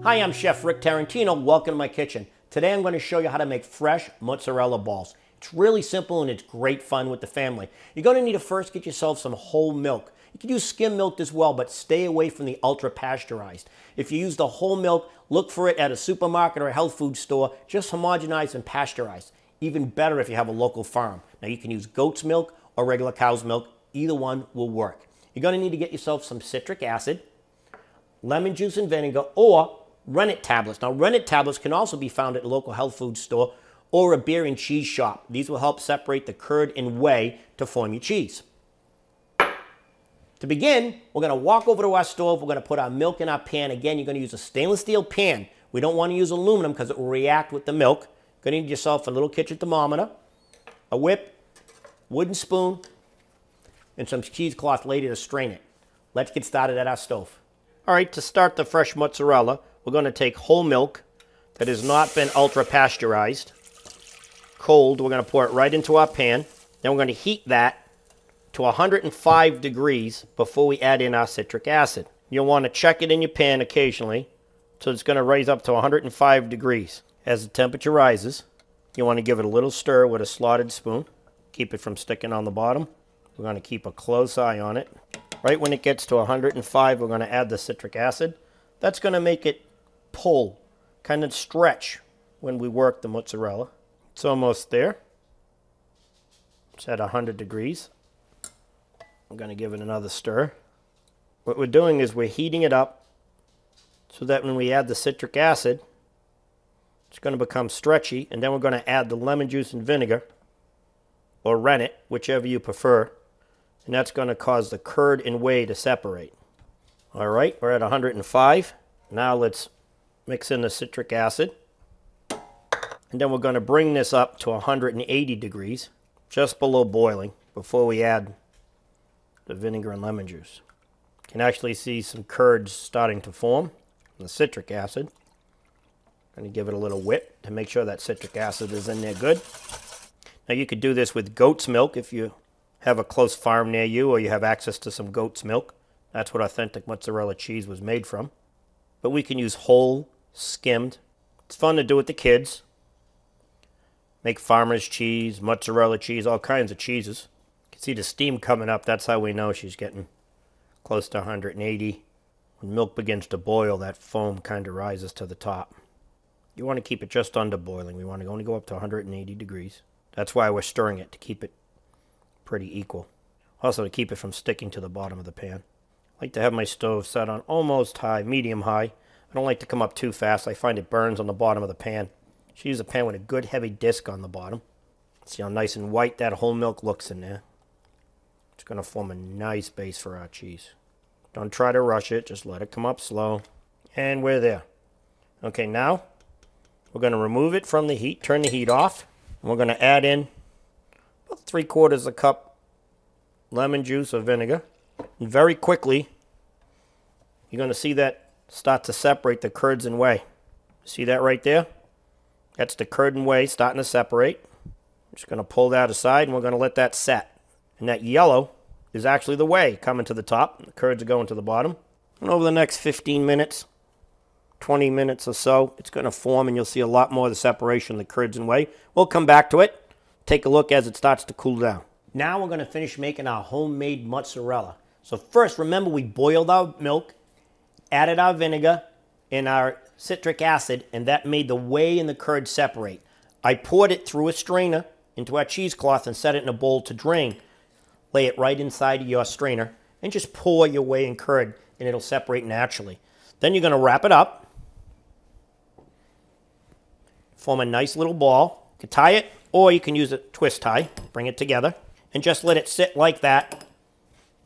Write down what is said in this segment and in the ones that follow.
Hi, I'm Chef Rick Tarantino. Welcome to my kitchen. Today I'm going to show you how to make fresh mozzarella balls. It's really simple and it's great fun with the family. You're going to need to first get yourself some whole milk. You can use skim milk as well, but stay away from the ultra pasteurized. If you use the whole milk, look for it at a supermarket or a health food store, just homogenized and pasteurized. Even better if you have a local farm. Now you can use goat's milk or regular cow's milk. Either one will work. You're going to need to get yourself some citric acid, lemon juice and vinegar, or rennet tablets. Now, rennet tablets can also be found at a local health food store or a beer and cheese shop. These will help separate the curd and whey to form your cheese. To begin, we're going to walk over to our stove. We're going to put our milk in our pan. Again, you're going to use a stainless steel pan. We don't want to use aluminum because it will react with the milk. You're going to need yourself a little kitchen thermometer, a whip, wooden spoon, and some cheesecloth later to strain it. Let's get started at our stove. All right, to start the fresh mozzarella, we're going to take whole milk that has not been ultra pasteurized. Cold, we're going to pour it right into our pan. Then we're going to heat that to 105 degrees before we add in our citric acid. You'll want to check it in your pan occasionally, so it's going to raise up to 105 degrees. As the temperature rises, you want to give it a little stir with a slotted spoon. Keep it from sticking on the bottom. We're going to keep a close eye on it. Right when it gets to 105, we're going to add the citric acid. That's going to make it pull, kind of stretch when we work the mozzarella. It's almost there. It's at 100 degrees. I'm going to give it another stir. What we're doing is we're heating it up so that when we add the citric acid, it's going to become stretchy, and then we're going to add the lemon juice and vinegar, or rennet, whichever you prefer. And that's going to cause the curd and whey to separate. All right, we're at 105. Now let's mix in the citric acid. And then we're going to bring this up to 180 degrees, just below boiling, before we add the vinegar and lemon juice. You can actually see some curds starting to form from the citric acid. Going to give it a little whip to make sure that citric acid is in there good. Now you could do this with goat's milk if you have a close farm near you or you have access to some goat's milk. That's what authentic mozzarella cheese was made from. But we can use whole, skimmed. It's fun to do with the kids. Make farmer's cheese, mozzarella cheese, all kinds of cheeses. You can see the steam coming up. That's how we know she's getting close to 180. When milk begins to boil, that foam kind of rises to the top. You want to keep it just under boiling. We want to only go up to 180 degrees. That's why we're stirring it, to keep it pretty equal. Also to keep it from sticking to the bottom of the pan. I like to have my stove set on almost high, medium high. I don't like to come up too fast. I find it burns on the bottom of the pan. Should use a pan with a good heavy disc on the bottom. See how nice and white that whole milk looks in there. It's going to form a nice base for our cheese. Don't try to rush it. Just let it come up slow. And we're there. Okay, now we're going to remove it from the heat. Turn the heat off. And we're going to add in about 3/4 cup lemon juice or vinegar. And very quickly, you're going to see that start to separate the curds and whey. See that right there? That's the curd and whey starting to separate. I'm just going to pull that aside, and we're going to let that set. And that yellow is actually the whey coming to the top. The curds are going to the bottom. And over the next 15 minutes, 20 minutes or so, it's going to form, and you'll see a lot more of the separation of the curds and whey. We'll come back to it. Take a look as it starts to cool down. Now we're going to finish making our homemade mozzarella. So first, remember we boiled our milk, added our vinegar and our citric acid, and that made the whey and the curd separate. I poured it through a strainer into our cheesecloth and set it in a bowl to drain. Lay it right inside of your strainer and just pour your whey and curd, and it'll separate naturally. Then you're going to wrap it up, form a nice little ball. You can tie it, or you can use a twist tie, bring it together, and just let it sit like that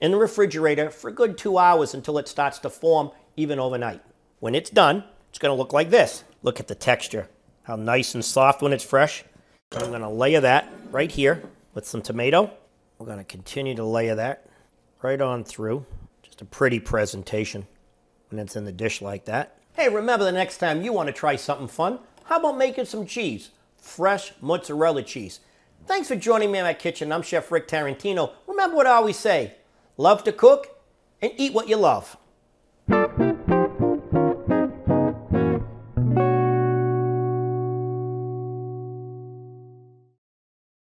in the refrigerator for a good 2 hours until it starts to form, even overnight. When it's done, it's going to look like this. Look at the texture, how nice and soft when it's fresh. I'm going to layer that right here with some tomato. We're going to continue to layer that right on through. Just a pretty presentation when it's in the dish like that. Hey, remember the next time you want to try something fun, how about making some cheese? Fresh mozzarella cheese. Thanks for joining me in my kitchen. I'm Chef Rick Tarantino. Remember what I always say, love to cook and eat what you love.